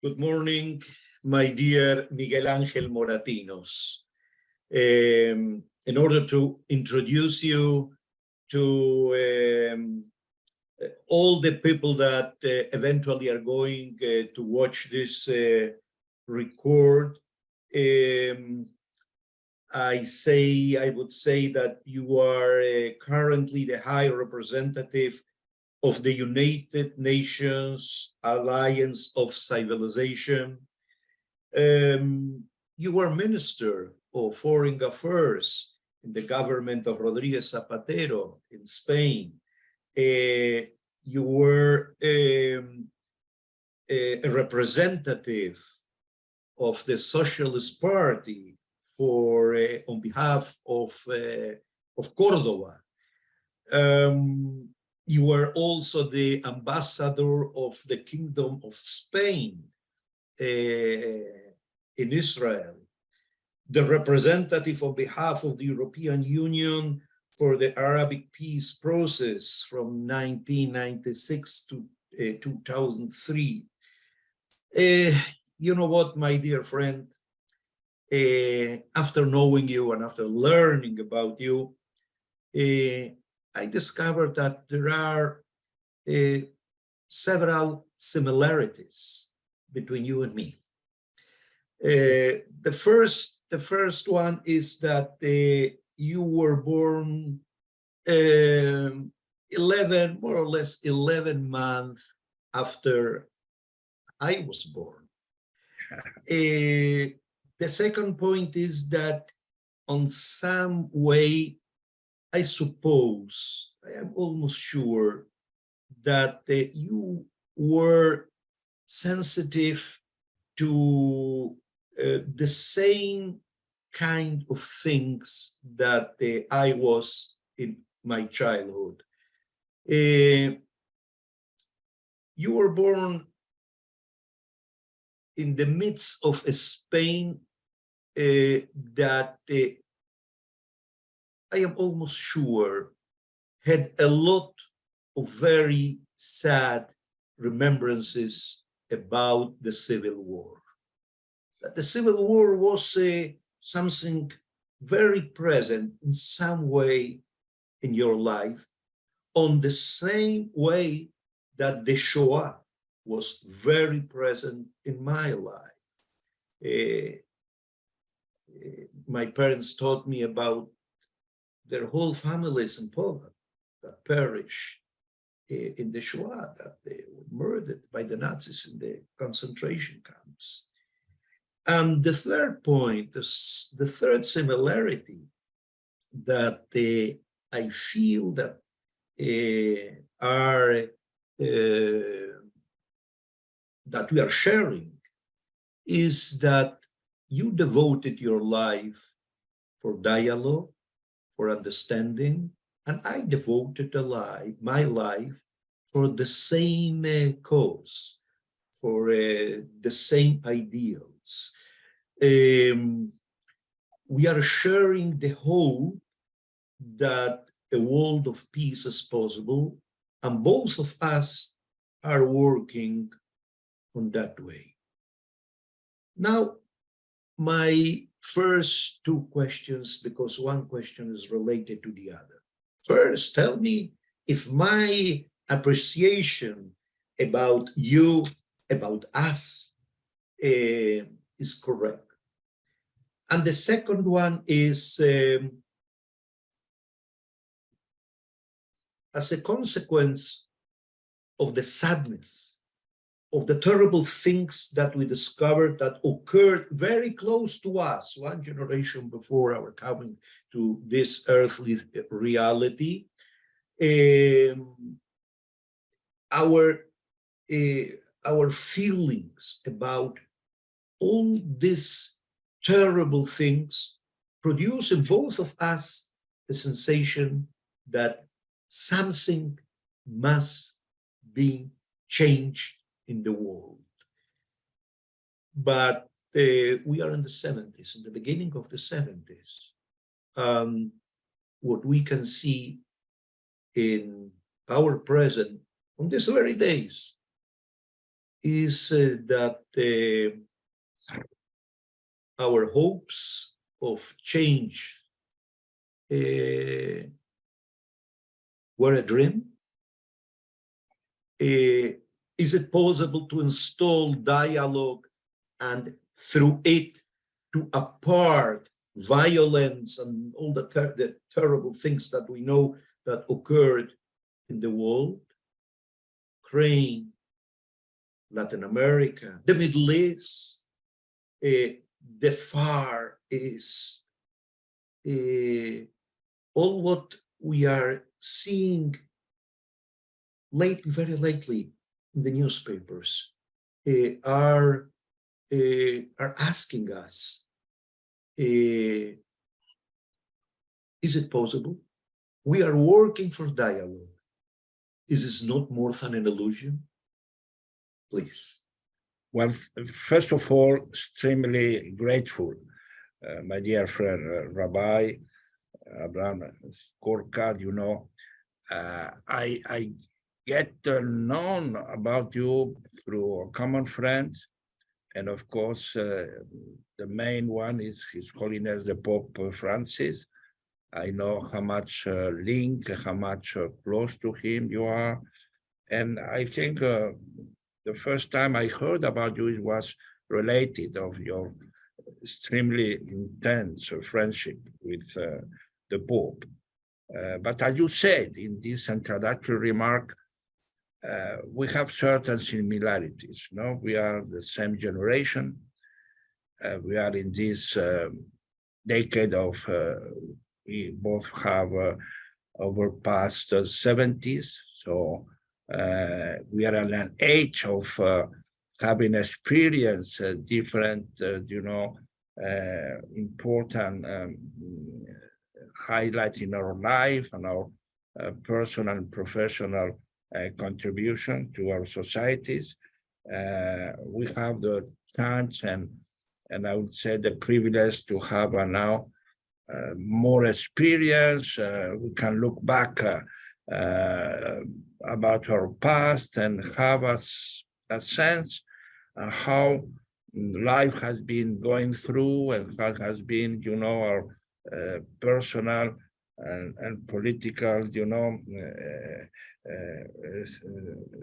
Good morning, my dear Miguel Ángel Moratinos. In order to introduce you to all the people that eventually are going to watch this record, I would say that you are currently the High Representative of the United Nations Alliance of Civilization. You were Minister of Foreign Affairs in the government of Rodríguez Zapatero in Spain. You were a representative of the Socialist Party for on behalf of Córdoba. You were also the ambassador of the Kingdom of Spain in Israel, the representative on behalf of the European Union for the Arabic peace process from 1996 to 2003. You know what, my dear friend, after knowing you and after learning about you, I discovered that there are several similarities between you and me. The first one is that you were born 11, more or less 11 months after I was born. The second point is that on some way, I suppose, I am almost sure that you were sensitive to the same kind of things that I was in my childhood. You were born in the midst of a Spain that I am almost sure had a lot of very sad remembrances about the Civil War. That the Civil War was something very present in some way in your life, on the same way that the Shoah was very present in my life. My parents taught me about their whole families in Poland that perished in the Shoah, that they were murdered by the Nazis in the concentration camps. And the third point, the third similarity that I feel that that we are sharing is that you devoted your life for dialogue, for understanding, and I devoted my life for the same cause, for the same ideals. We are sharing the hope that a world of peace is possible, and both of us are working on that way. Now, my first two questions, because one question is related to the other. First, tell me if my appreciation about you, about us, is correct. And the second one is, as a consequence of the sadness, of the terrible things that we discovered that occurred very close to us, one generation before our coming to this earthly reality, our feelings about all these terrible things produce in both of us the sensation that something must be changed in the world. But we are in the 70s, in the beginning of the 70s. What we can see in our present, on these very days, is that our hopes of change were a dream? Is it possible to install dialogue and through it to apart violence and all the terrible things that we know that occurred in the world? Ukraine, Latin America, the Middle East, the Far East, all what we are seeing lately, very lately in the newspapers, are asking us, is it possible? We are working for dialogue. Is this not more than an illusion? Please. Well, first of all, extremely grateful, my dear friend, Rabbi Abraham Skorka. You know, I get known about you through a common friend, and of course, the main one is His Holiness the Pope Francis. I know how much link, how much close to him you are, and I think the first time I heard about you, it was related of your extremely intense friendship with the Pope. But as you said in this introductory remark, we have certain similarities. No, we are the same generation. We are in this decade of, we both have overpassed the 70s. So we are at an age of having experienced different, important highlights in our life and our personal and professional contribution to our societies. We have the chance and I would say the privilege to have now more experience. We can look back about our past and have a sense how life has been going through and how has been, our personal and political,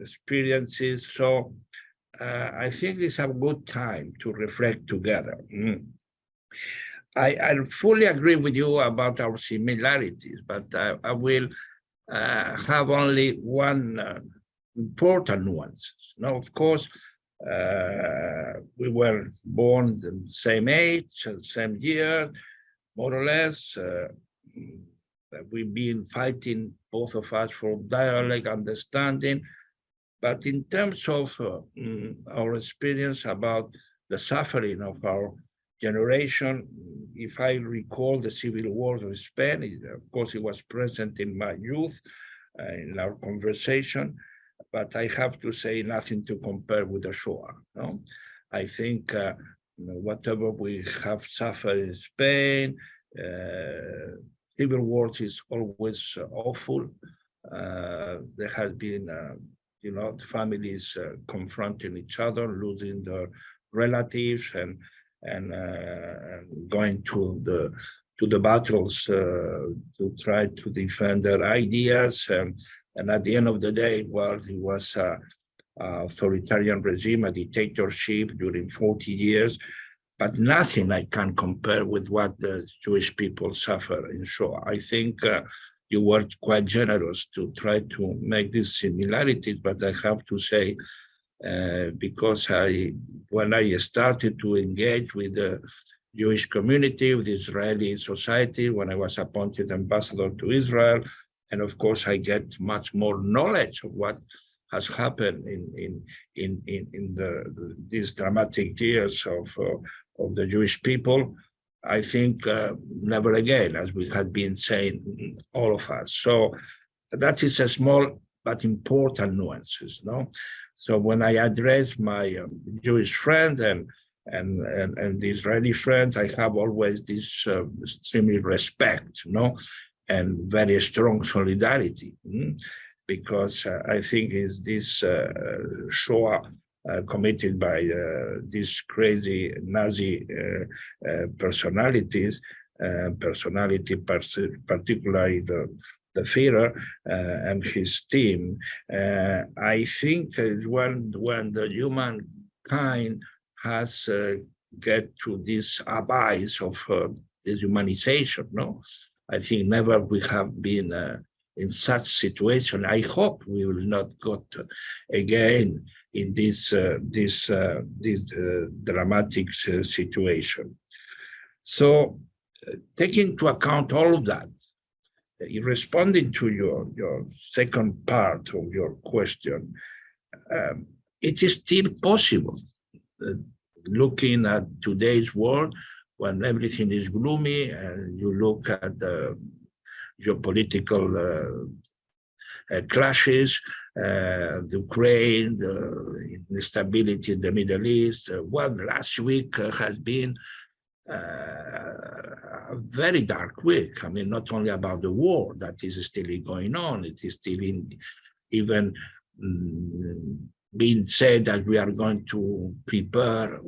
experiences. So I think it's a good time to reflect together. I fully agree with you about our similarities, but I will have only one important nuance. Now, of course, we were born the same age, same year, more or less. We've been fighting, both of us, for dialogue, understanding. But in terms of our experience about the suffering of our generation, if I recall the civil wars of Spain, of course, it was present in my youth, in our conversation, but I have to say nothing to compare with the Shoah. No? I think whatever we have suffered in Spain, civil wars is always awful. There has been, families confronting each other, losing their relatives, and going to the battles to try to defend their ideas. And at the end of the day, well, it was an authoritarian regime, a dictatorship during 40 years. But nothing I can compare with what the Jewish people suffer in Shoah. I think you were quite generous to try to make these similarities, but I have to say, because when I started to engage with the Jewish community, with the Israeli society, when I was appointed ambassador to Israel, and of course I get much more knowledge of what has happened in these dramatic years of the Jewish people. I think never again, as we had been saying, all of us. So that is a small but important nuances, no? So when I address my Jewish friends and the Israeli friends, I have always this extremely respect, no, and very strong solidarity, because I think is this Shoah committed by these crazy Nazi personalities, particularly the Führer and his team. I think when the humankind has get to this abyss of deshumanization, no, I think never we have been in such situation. I hope we will not go again in this dramatic situation. So, taking into account all of that, in responding to your second part of your question, it is still possible. Looking at today's world, when everything is gloomy, and you look at the geopolitical clashes, the Ukraine, the instability in the Middle East. Well, last week has been a very dark week. I mean, not only about the war that is still going on, it is still even being said that we are going to prepare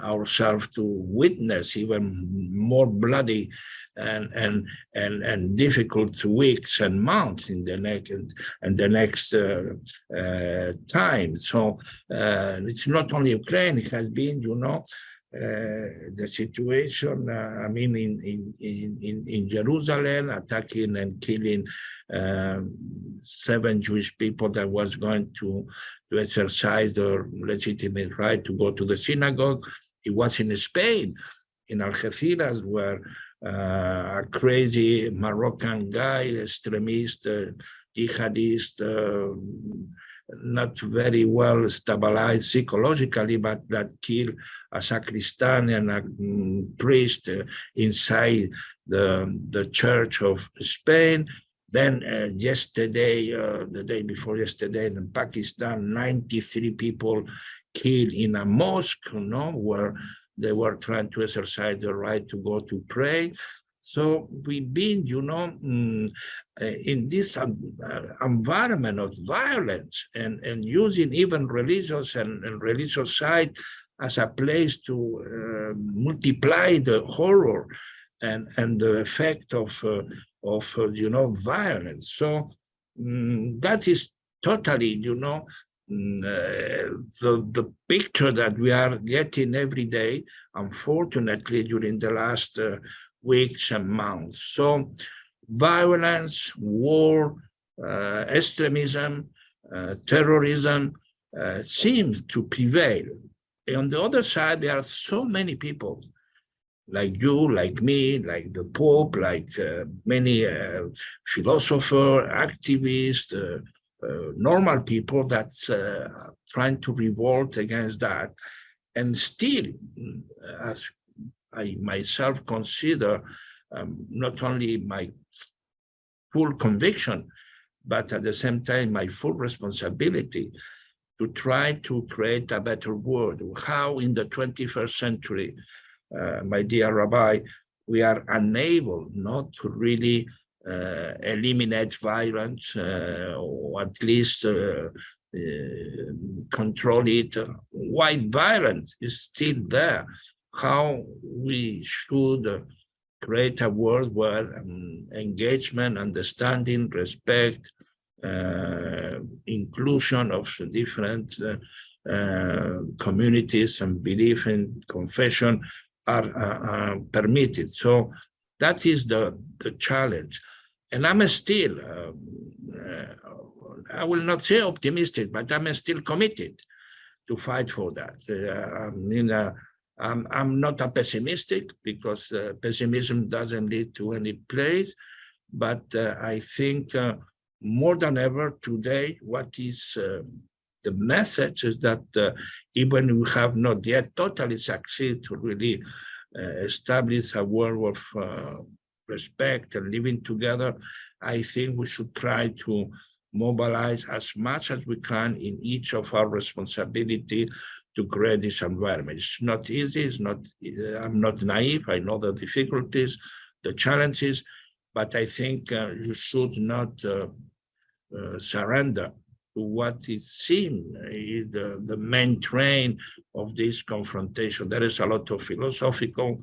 ourselves to witness even more bloody and difficult weeks and months in the next time. So it's not only Ukraine; it has been, the situation. I mean, in Jerusalem, attacking and killing 7 Jewish people that was going to exercise their legitimate right to go to the synagogue. It was in Spain, in Algeciras, where a crazy Moroccan guy, extremist, jihadist, not very well stabilized psychologically, but that killed a sacristan and a priest inside the church of Spain. Then yesterday, the day before yesterday, in Pakistan, 93 people killed in a mosque, where they were trying to exercise the right to go to pray. So we've been, in this environment of violence and using even religious and religious side as a place to multiply the horror and the effect of violence. So that is totally, the picture that we are getting every day, unfortunately, during the last weeks and months. So violence, war, extremism, terrorism seems to prevail. On the other side, there are so many people like you, like me, like the Pope, like many philosophers, activists, normal people that's trying to revolt against that. And still, as I myself consider, not only my full conviction, but at the same time, my full responsibility to try to create a better world. How in the 21st century, my dear Rabbi, we are unable not to really eliminate violence, or at least control it. White violence is still there. How we should create a world where engagement, understanding, respect, inclusion of different communities and belief and confession are permitted. So that is the challenge. And I'm still, I will not say optimistic, but I'm still committed to fight for that. I'm not a pessimistic, because pessimism doesn't lead to any place. But I think more than ever today, what is the message is that even we have not yet totally succeeded to really establish a world of respect and living together, I think we should try to mobilize as much as we can in each of our responsibility to create this environment. It's not easy, I'm not naive, I know the difficulties, the challenges, but I think you should not surrender what is seen is the main train of this confrontation. There is a lot of philosophical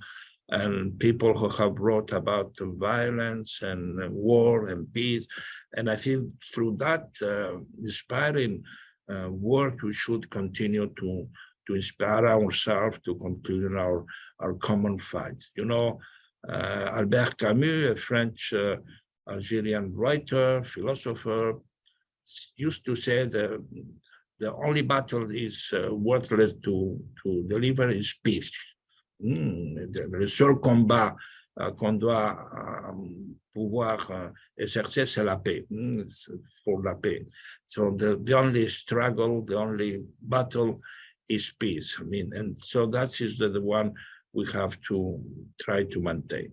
and people who have wrote about violence and war and peace. And I think through that inspiring work, we should continue to inspire ourselves to continue our common fights. You know, Albert Camus, a French Algerian writer, philosopher, used to say that the only battle is worthless to deliver is peace. Le seul combat qu'on doit pouvoir exercer, c'est la paix, for la paix. So the only struggle, the only battle is peace. I mean, and so that is the one we have to try to maintain.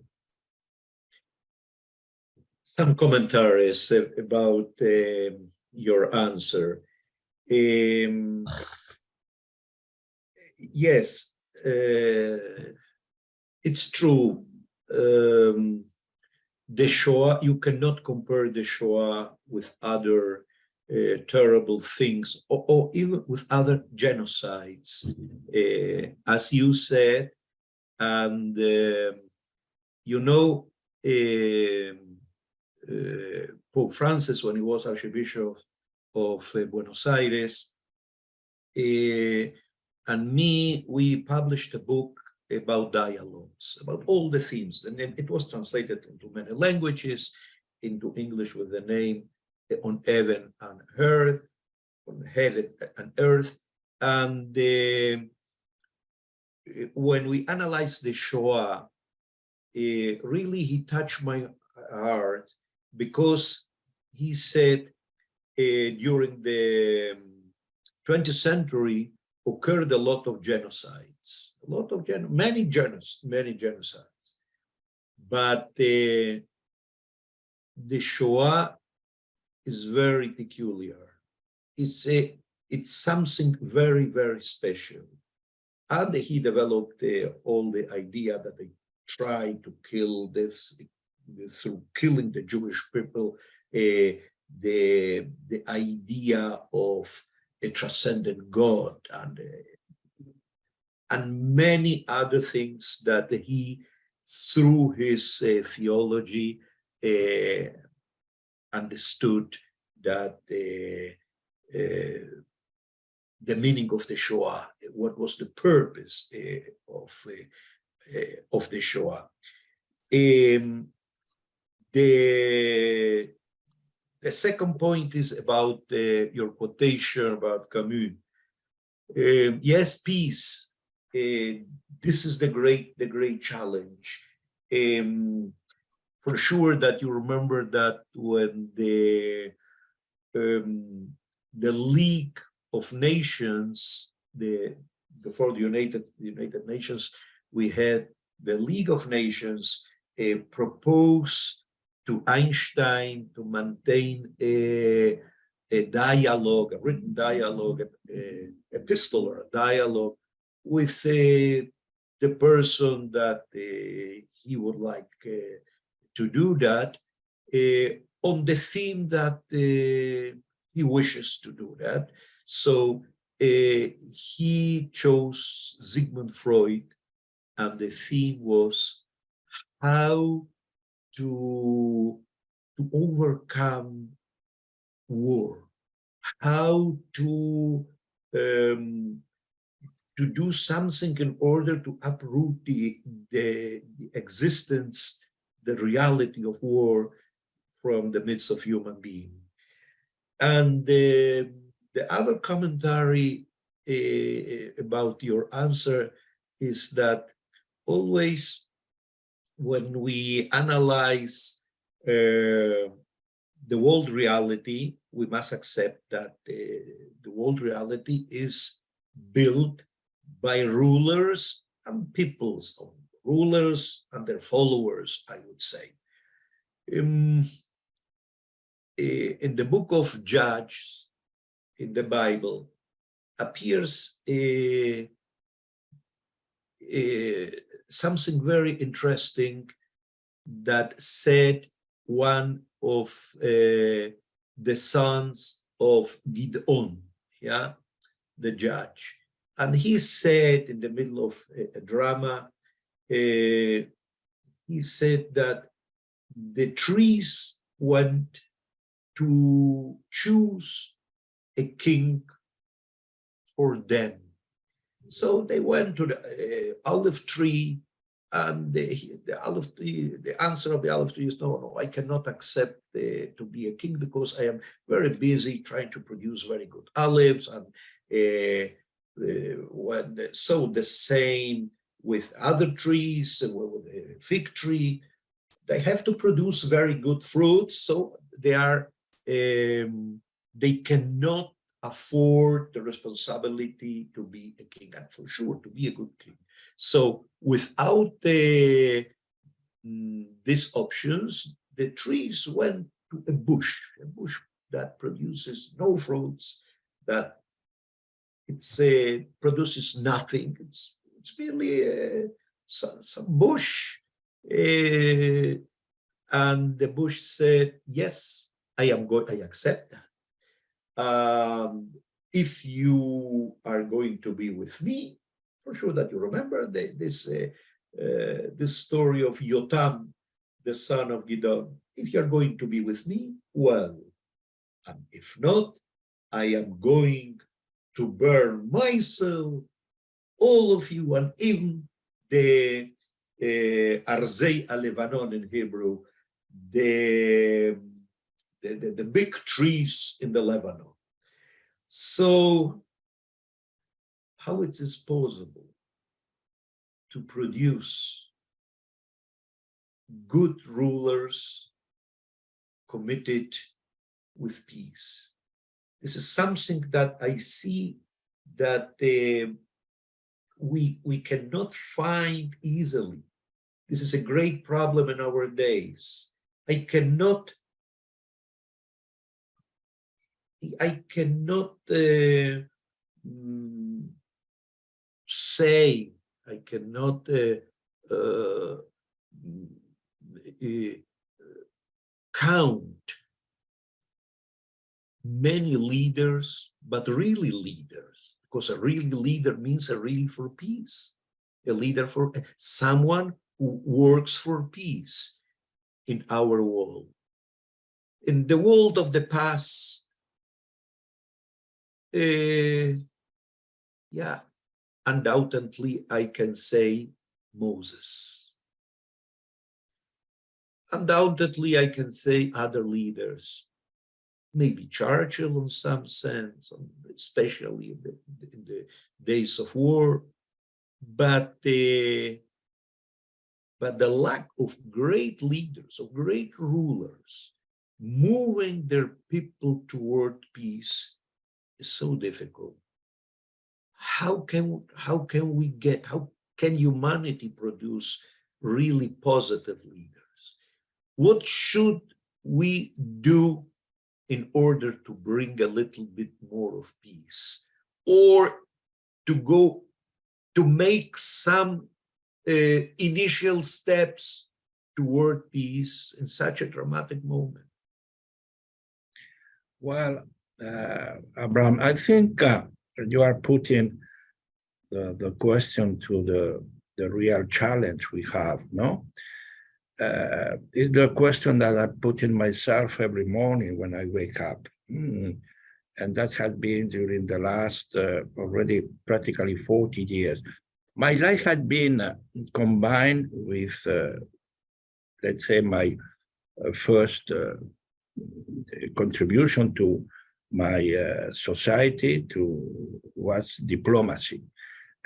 Some commentaries about your answer. Yes, it's true. The Shoah, you cannot compare the Shoah with other terrible things, or even with other genocides, as you said. And you know, Pope Francis, when he was Archbishop of Buenos Aires, and me, we published a book about dialogues, about all the themes, and it was translated into many languages, into English with the name On Heaven and Earth, on Heaven and Earth. And when we analyzed the Shoah, really he touched my heart, because he said during the 20th century occurred a lot of genocides, many genocides. But the Shoah is very peculiar. It's something very, very special. And he developed all the idea that they tried to kill this through killing the Jewish people, the idea of a transcendent God, and many other things that he, through his theology, understood that the meaning of the Shoah, what was the purpose of the Shoah. The second point is about your quotation about Camus. Yes, peace. This is the great challenge. For sure that you remember that when the League of Nations, before the United Nations, we had the League of Nations propose to Einstein to maintain a dialogue, a written dialogue, epistolar dialogue with the person that he would like to do that, on the theme that he wishes to do that. So he chose Sigmund Freud, and the theme was how to overcome war, how to do something in order to uproot the existence, the reality of war from the midst of human being. And the other commentary about your answer is that always when we analyze the world reality, we must accept that the world reality is built by rulers and peoples, rulers and their followers, I would say. In the book of Judges, in the Bible, appears something very interesting that said one of the sons of Gideon, yeah, the judge. And he said in the middle of a drama, he said that the trees went to choose a king for them. So they went to the olive tree, and the answer of the olive tree is, no, I cannot accept to be a king because I am very busy trying to produce very good olives. And so the same with other trees, with the fig tree, they have to produce very good fruits, so they cannot afford the responsibility to be a king, and for sure to be a good king. So without these options, the trees went to a bush that produces no fruits, that produces nothing. It's merely some bush. And the bush said, yes, I accept that. If you are going to be with me, for sure that you remember this story of Yotam, the son of Gideon. If you're going to be with me, well, and if not, I am going to burn myself, all of you, and even the Arzei Lebanon in Hebrew, the big trees in the Lebanon. So how it is possible to produce good rulers committed with peace? This is something that I see that we cannot find easily. This is a great problem in our days. I cannot say, I cannot count many leaders, but really leaders, because a real leader means a really for peace, a leader for someone who works for peace in our world. In the world of the past, undoubtedly, I can say Moses. Undoubtedly, I can say other leaders, maybe Churchill in some sense, especially in the days of war, but the lack of great leaders, of great rulers, moving their people toward peace is so difficult. How can humanity produce really positive leaders? What should we do in order to bring a little bit more of peace, or to make some initial steps toward peace in such a dramatic moment? Well, Abraham, I think you are putting the question to the real challenge we have, no? It's the question that I put in myself every morning when I wake up. And that has been during the last already practically 40 years. My life had been combined with, let's say, my first contribution to my society was diplomacy.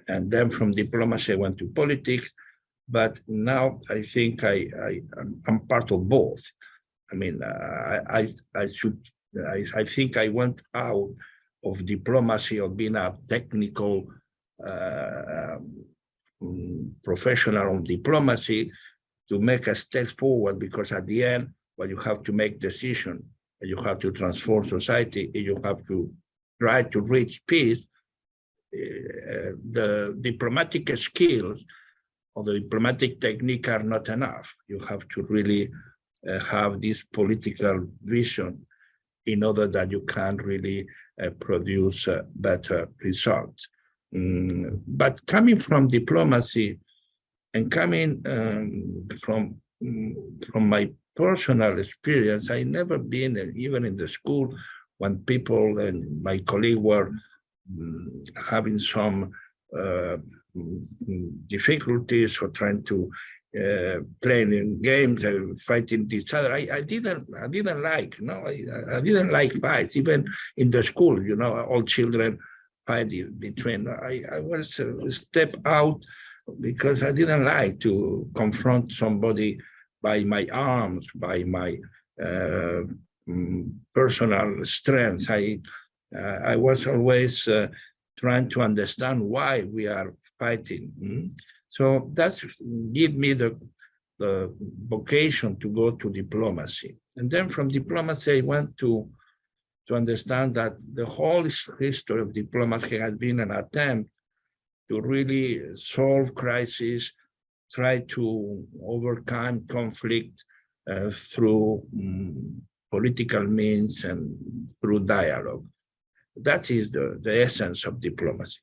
And then from diplomacy, I went to politics. But now I think I'm part of both. I mean, I think I went out of diplomacy, of being a technical professional on diplomacy, to make a step forward, because at the end, well, you have to make decisions, you have to transform society, and you have to try to reach peace. The diplomatic skills or the diplomatic technique are not enough. You have to really have this political vision in order that you can really produce better results. But coming from diplomacy and coming from my personal experience, I never been, even in the school, when people and my colleagues were having some difficulties or trying to playing in games and fighting each other. I didn't like, I didn't like fights, even in the school, all children fighting between. I was step out because I didn't like to confront somebody by my arms, by my personal strength. I was always trying to understand why we are fighting. So that's give me the vocation to go to diplomacy. And then from diplomacy, I went to understand that the whole history of diplomacy has been an attempt to really solve crises, try to overcome conflict through political means and through dialogue. That is the essence of diplomacy.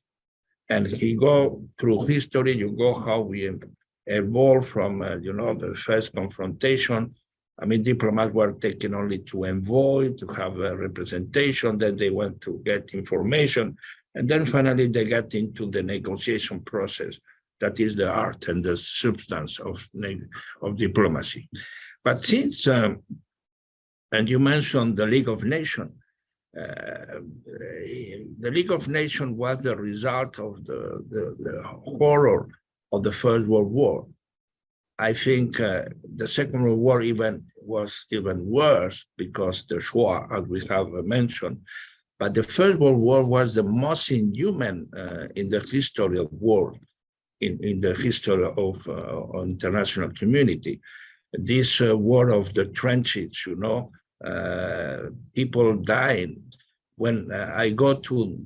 And you go through history, you go how we evolved from, the first confrontation. I mean, diplomats were taken only to envoy, to have a representation, then they went to get information, and then finally they got into the negotiation process. That is the art and the substance of diplomacy. But since, and you mentioned the League of Nations, the League of Nations was the result of the horror of the First World War. I think the Second World War was even worse because the Shoah, as we have mentioned. But the First World War was the most inhuman in the history of war, in the history of international community. This war of the trenches, people dying. When I go to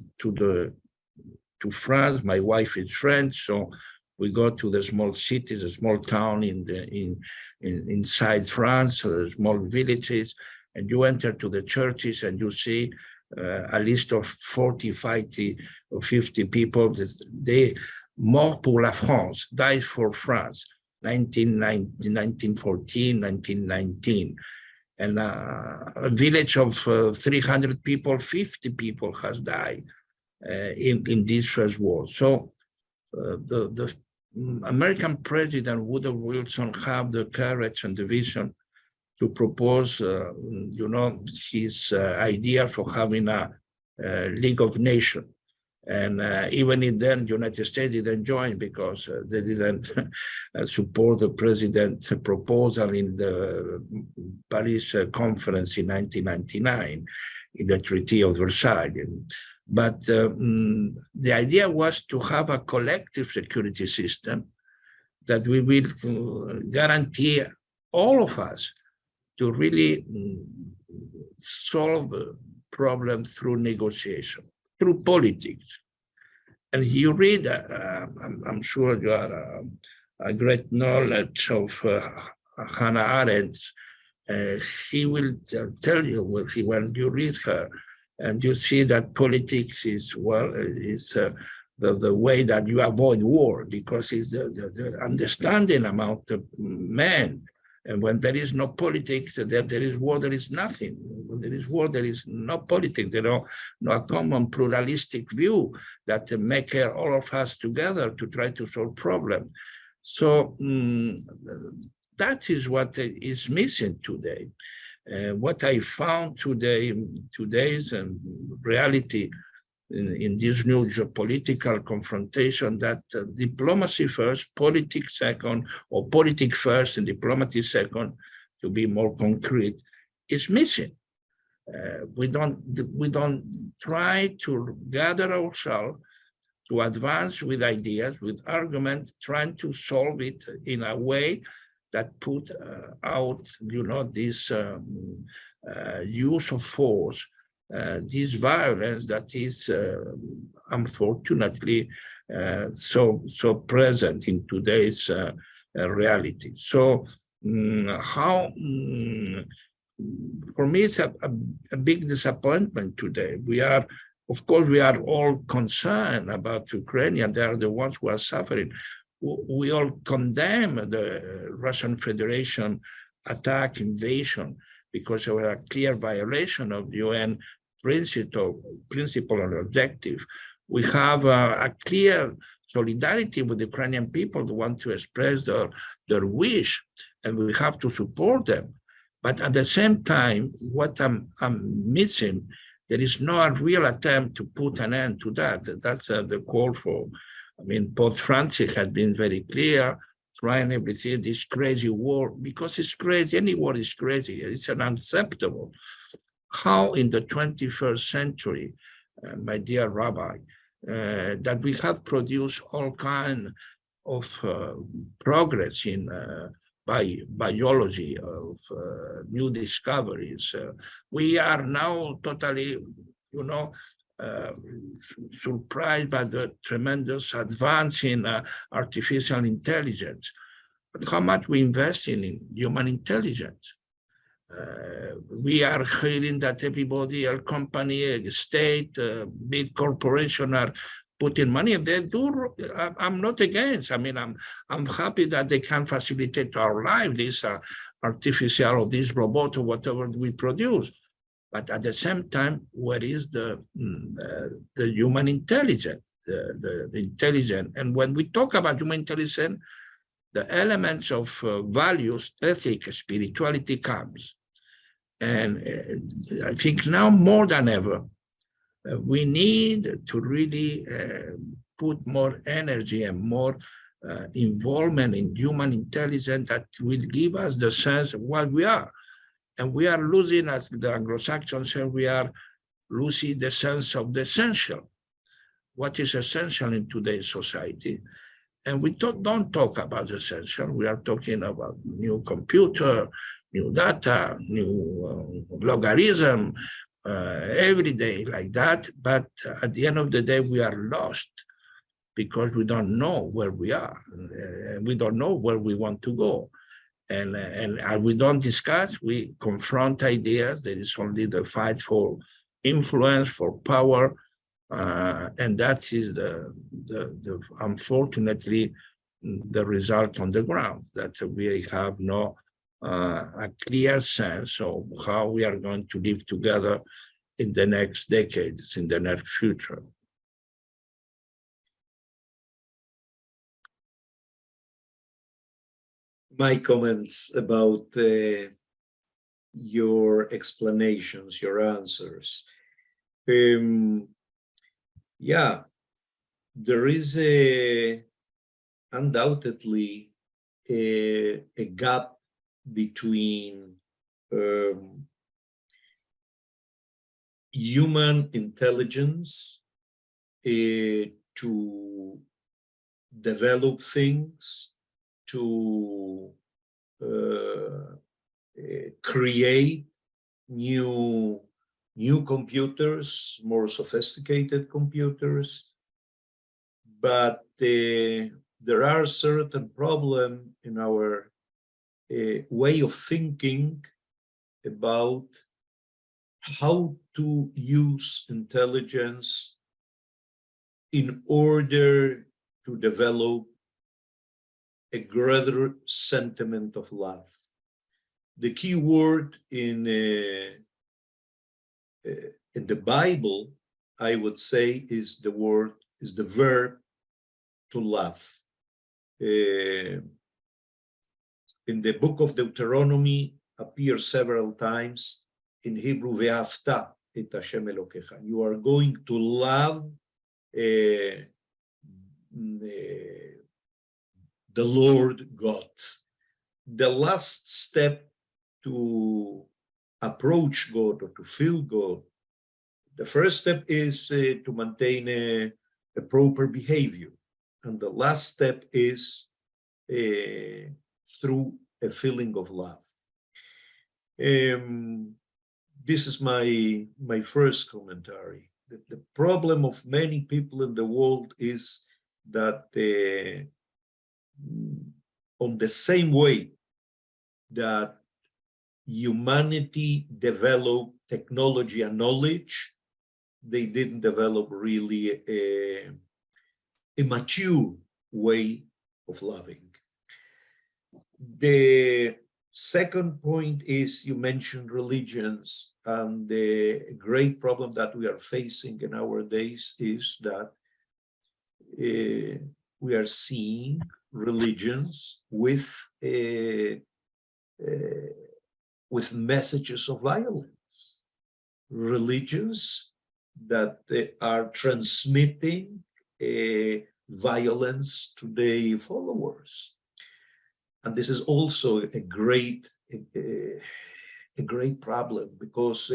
France, my wife is French, so we go to the small cities, a small town inside France, small villages, and you enter to the churches and you see a list of 40, 50, or 50 people. They mort pour la France, died for France, 1914, 1919. And a village of 300 people, 50 people has died in this first war. So the American President Woodrow Wilson have the courage and the vision to propose, his idea for having a League of Nations. And even in then, United States didn't join because they didn't support the president's proposal in the Paris conference in 1999, in the Treaty of Versailles. But the idea was to have a collective security system that we will guarantee all of us to really solve problems through negotiation, through politics. And you read, I'm sure you are a great knowledge of Hannah Arendt. She will tell you when you read her, and you see that politics is the way that you avoid war, because it's the understanding among the men. And when there is no politics, there is war, there is nothing. When there is war, there is no politics. There is no common pluralistic view that make all of us together to try to solve problems. So that is what is missing today. What I found today's reality in this new geopolitical confrontation, that diplomacy first, politics second, or politics first and diplomacy second, to be more concrete, is missing. We don't try to gather ourselves to advance with ideas, with arguments, trying to solve it in a way that put out, this use of force, this violence that is unfortunately so present in today's reality. So how for me, it's a big disappointment today. Of course, we are all concerned about Ukraine. They are the ones who are suffering. We all condemn the Russian Federation attack, invasion, because of a clear violation of UN principle and objective. We have a clear solidarity with the Ukrainian people who want to express their wish, and we have to support them. But at the same time, what I'm missing, there is no real attempt to put an end to that. That's the call for. I mean, Pope Francis has been very clear, trying everything, this crazy war, because it's crazy, any war is crazy, it's unacceptable. How in the 21st century, my dear Rabbi, that we have produced all kinds of progress in biology, of new discoveries. We are now totally, surprised by the tremendous advance in artificial intelligence. But how much we invest in human intelligence? We are hearing that everybody, a company, a state, big corporation are putting money. They do. I'm not against. I mean, I'm happy that they can facilitate our life. This artificial or this robot or whatever we produce. But at the same time, where is the human intelligence, the intelligence? And when we talk about human intelligence, the elements of values, ethics, spirituality comes. And I think now more than ever, we need to really put more energy and more involvement in human intelligence that will give us the sense of what we are. And we are losing, as the Anglo-Saxons say, we are losing the sense of the essential. What is essential in today's society? And we don't talk about the essential. We are talking about new computer, new data, new logarithm, every day like that. But at the end of the day, we are lost because we don't know where we are. We don't know where we want to go. And we don't discuss, we confront ideas. There is only the fight for influence, for power, and that is the unfortunately the result on the ground, that we have no a clear sense of how we are going to live together in the next decades, in the next future. My comments about your explanations, your answers. Yeah, there is undoubtedly a gap between human intelligence to develop things, to create new computers, more sophisticated computers, but there are certain problems in our way of thinking about how to use intelligence in order to develop a greater sentiment of love. The key word in the Bible, I would say, is the verb to love. In the book of Deuteronomy appears several times in Hebrew, ve'afta et Hashem Elokecha. You are going to love the Lord God. The last step to approach God or to feel God, the first step is to maintain a proper behavior. And the last step is through a feeling of love. This is my first commentary. The problem of many people in the world is that on the same way that humanity developed technology and knowledge. They didn't develop really a mature way of loving. The second point is, you mentioned religions, and the great problem that we are facing in our days is that we are seeing religions with messages of violence, religions that are transmitting violence to their followers. And this is also a great problem, because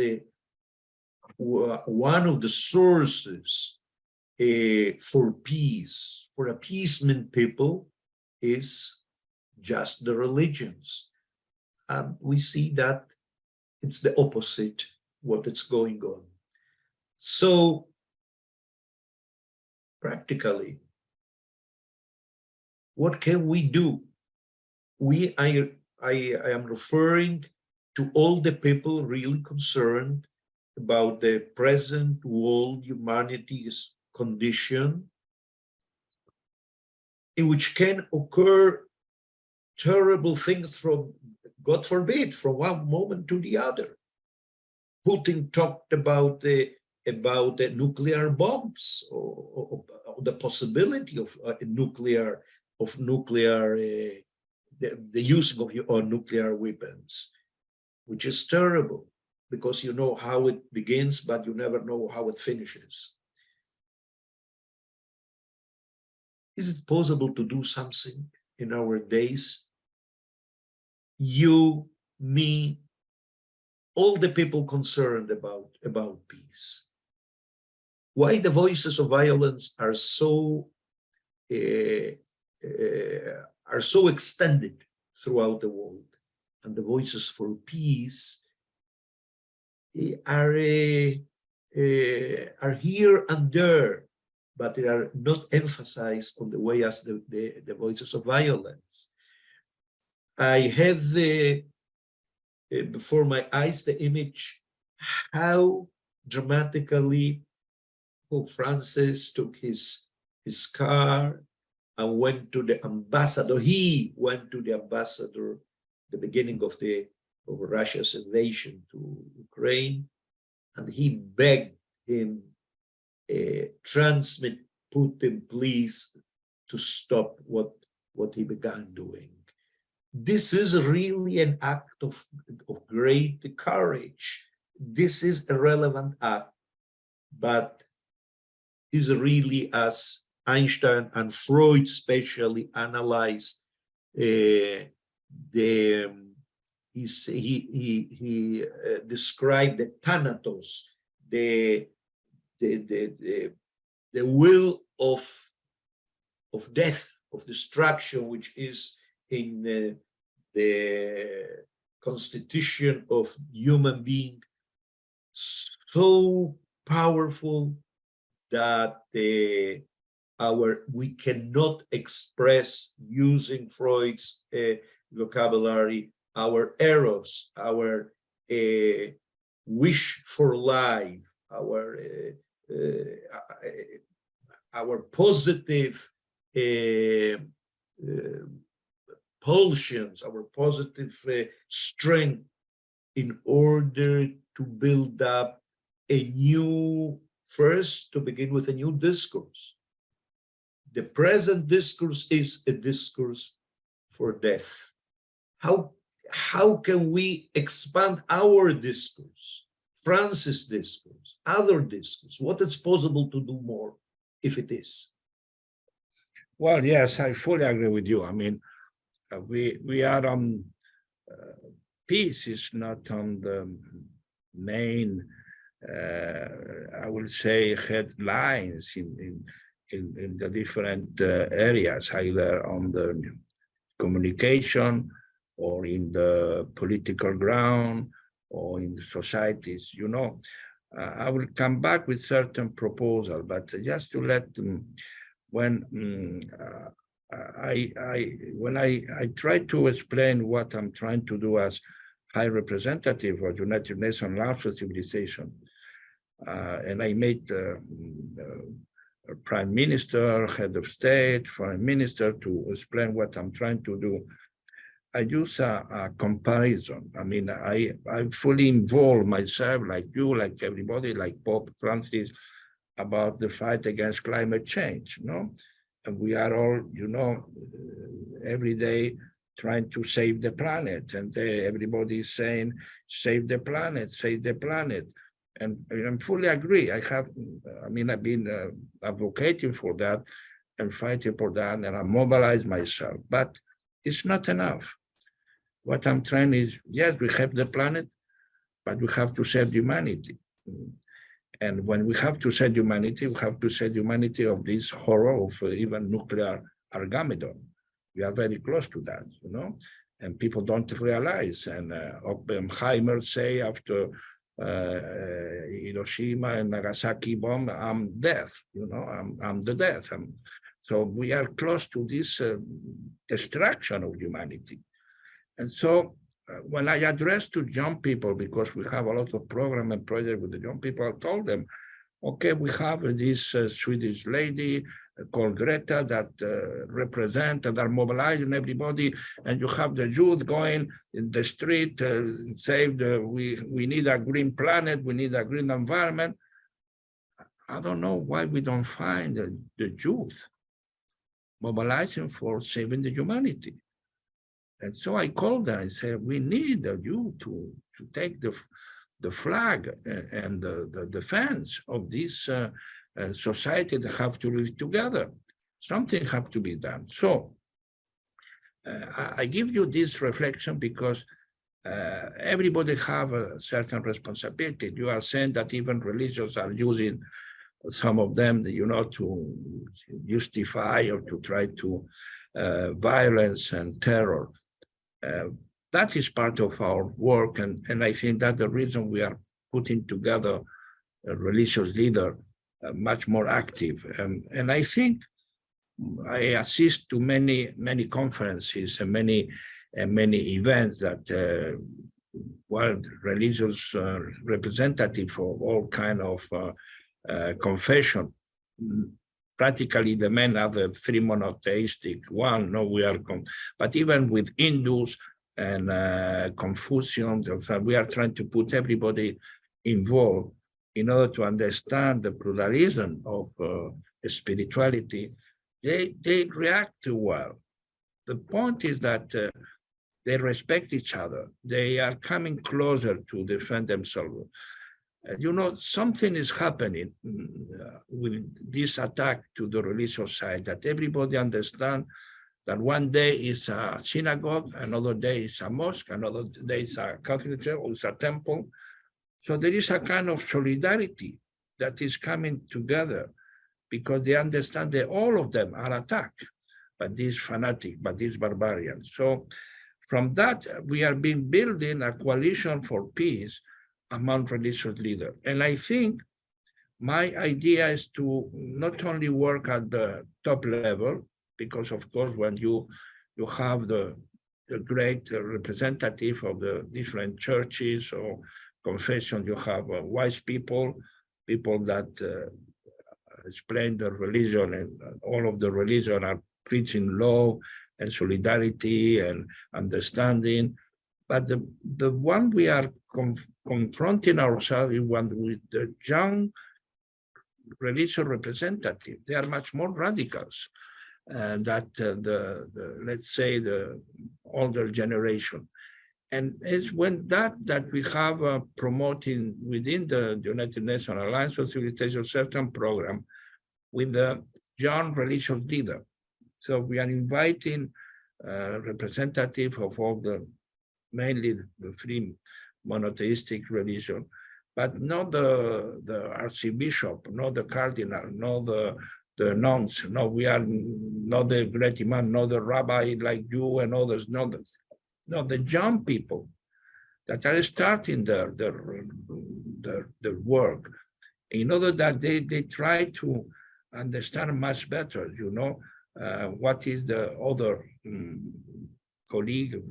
one of the sources for peace, for appeasement people, is just the religions. And we see that it's the opposite what is going on. So practically, what can we do? I am referring to all the people really concerned about the present world humanity's condition, in which can occur terrible things from, God forbid, from one moment to the other. Putin talked about the nuclear bombs, or the possibility of nuclear the use of nuclear weapons, which is terrible, because you know how it begins, but you never know how it finishes. Is it possible to do something in our days? You, me, all the people concerned about peace. Why the voices of violence are so extended throughout the world, and the voices for peace are here and there, but they are not emphasized on the way as the voices of violence. I have before my eyes the image how dramatically Pope Francis took his car and went to the ambassador. He went to the ambassador at the beginning of Russia's invasion to Ukraine, and he begged him, transmit Putin, please, to stop what he began doing. This is really an act of great courage. This is a relevant act, but is really, as Einstein and Freud especially analyzed, he described the thanatos, the will of death, of destruction, which is in the constitution of human being, so powerful that we cannot express, using Freud's vocabulary, our eros, our wish for life, our positive pulsions, our positive strength, in order to build up a new, first, to begin with, a new discourse. The present discourse is a discourse for death. How can we expand our discourse, Francis' discourse, other discourse? What is possible to do more, if it is? Well, yes, I fully agree with you. I mean, we are on peace is not on the main, I will say, headlines in the different areas, either on the communication or in the political ground or in the societies. You know, I will come back with certain proposal, but just to let them, when I try to explain what I'm trying to do as High Representative of United Nations Lands for Civilization. And I met Prime Minister, Head of State, Foreign Minister to explain what I'm trying to do. I use a comparison. I mean, I fully involve myself, like you, like everybody, like Pope Francis, about the fight against climate change, And we are all, every day trying to save the planet. And everybody is saying, save the planet, save the planet. And I fully agree. I've been advocating for that and fighting for that, and I mobilize myself. But it's not enough. What I'm trying is, yes, we have the planet, but we have to save humanity. And when we have to save humanity, we have to save humanity of this horror of even nuclear Armageddon. We are very close to that, and people don't realize. And Oppenheimer say after Hiroshima and Nagasaki bomb, I'm death, I'm the death. So we are close to this destruction of humanity. And so when I address to young people, because we have a lot of program and project with the young people, I told them, okay, we have this Swedish lady called Greta that represent and are mobilizing everybody, and you have the youth going in the street, saying we need a green planet, we need a green environment. I don't know why we don't find the youth mobilizing for saving the humanity. And so I called them and said, we need you to take the flag and the defense of this society that have to live together. Something have to be done. So I give you this reflection because everybody have a certain responsibility. You are saying that even religions are using some of them, to justify or to try to violence and terror. That is part of our work, and I think that's the reason we are putting together a religious leader much more active. And I think I assist to many conferences and many events that religious representative of all kind of confession. Practically the men are the three monotheistic one, but even with Hindus and Confucians, we are trying to put everybody involved in order to understand the pluralism of spirituality. They react well. The point is that they respect each other. They are coming closer to defend themselves. Something is happening with this attack to the religious side, that everybody understands that one day is a synagogue, another day is a mosque, another day is a Catholic church, or it's a temple. So there is a kind of solidarity that is coming together because they understand that all of them are attacked by these fanatics, by these barbarians. So from that, we are building a coalition for peace among religious leaders. And I think my idea is to not only work at the top level, because of course, when you have the great representative of the different churches or confessions, you have wise people that explain the religion, and all of the religion are preaching love and solidarity and understanding. But the one we are confronting ourselves is one with the young religious representative. They are much more radicals that let's say the older generation. And it's when that we have promoting within the United Nations Alliance for Civilization certain program with the young religious leader. So we are inviting representative of all mainly the three monotheistic religion, but not the archbishop, not the cardinal, not the nuns. No, we are not the great imam, not the rabbi like you and others. Not the young people that are starting their work, in order that they try to understand much better, what is the other colleague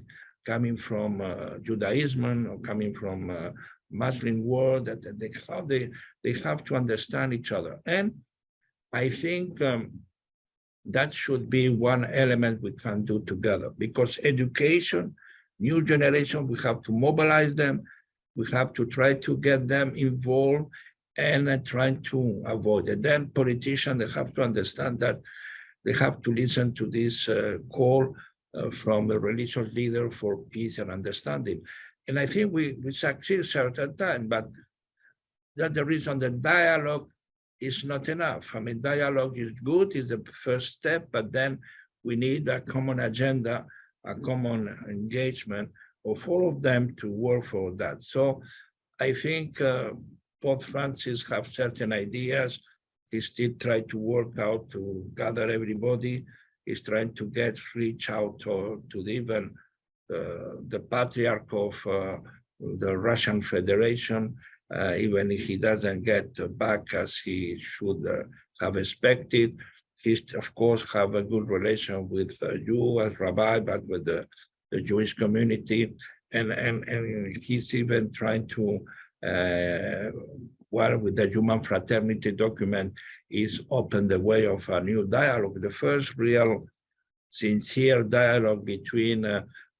coming from Judaism or coming from Muslim world, that they have to understand each other. And I think that should be one element we can do together, because education, new generation, we have to mobilize them. We have to try to get them involved and trying to avoid it. Then politicians, they have to understand that they have to listen to this call from the religious leader for peace and understanding. And I think we succeed certain time, but that's the reason that dialogue is not enough. I mean, dialogue is good, is the first step, but then we need a common agenda, a common engagement of all of them to work for that. So I think Pope Francis have certain ideas. He still try to work out to gather everybody. He's trying to reach out to even the Patriarch of the Russian Federation, even if he doesn't get back as he should have expected. He, of course, have a good relation with you as Rabbi, but with the Jewish community. And he's even trying to, with the Human Fraternity document, is open the way of a new dialogue, the first real sincere dialogue between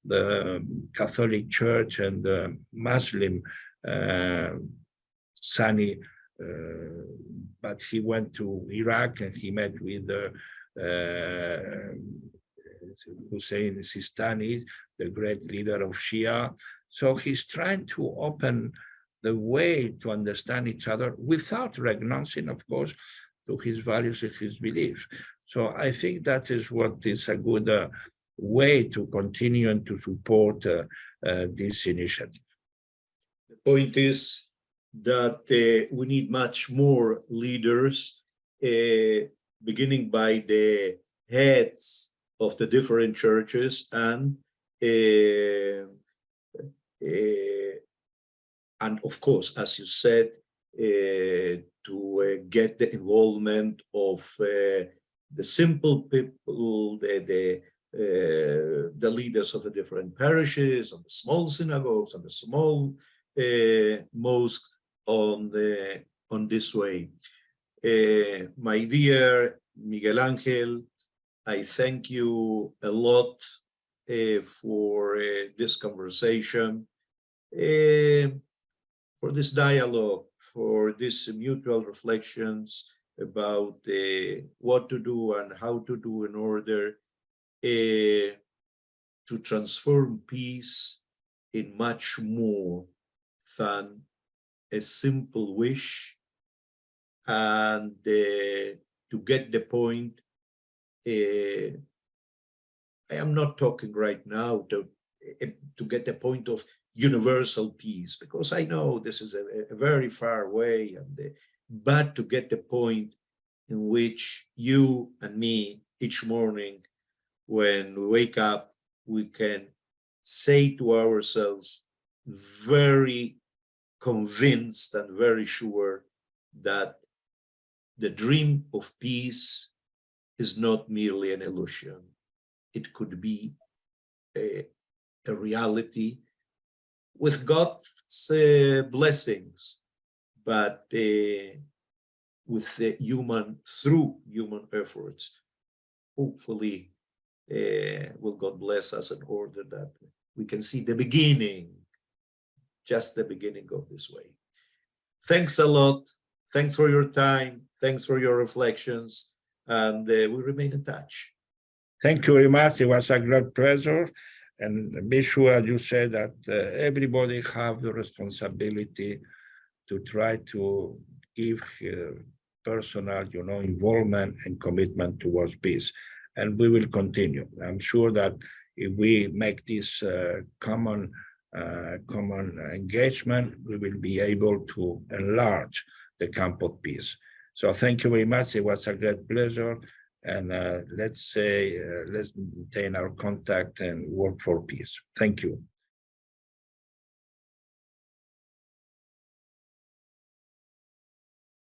the Catholic Church and the Muslim Sunni, but he went to Iraq and he met with Hussein Sistani, the great leader of Shia. So he's trying to open the way to understand each other without renouncing, of course, to his values and his beliefs. So I think that is what is a good way to continue and to support this initiative. The point is that we need much more leaders, beginning by the heads of the different churches, and of course, as you said, to get the involvement of the simple people, the leaders of the different parishes, of the small synagogues, and the small mosques on this way. My dear Miguel Angel, I thank you a lot for this conversation, for this dialogue, for these mutual reflections about what to do and how to do in order to transform peace in much more than a simple wish, and to get the point. I am not talking right now to get the point of universal peace, because I know this is a very far way, but to get the point in which you and me each morning when we wake up, we can say to ourselves, very convinced and very sure, that the dream of peace is not merely an illusion. It could be a reality with God's blessings, but with through human efforts. Hopefully, will God bless us in order that we can see the beginning, just the beginning of this way. Thanks a lot. Thanks for your time. Thanks for your reflections. And we remain in touch. Thank you very much. It was a great pleasure. And be sure you said that everybody have the responsibility to try to give personal, involvement and commitment towards peace. And we will continue. I'm sure that if we make this common engagement, we will be able to enlarge the camp of peace. So thank you very much. It was a great pleasure. And let's maintain our contact and work for peace. Thank you.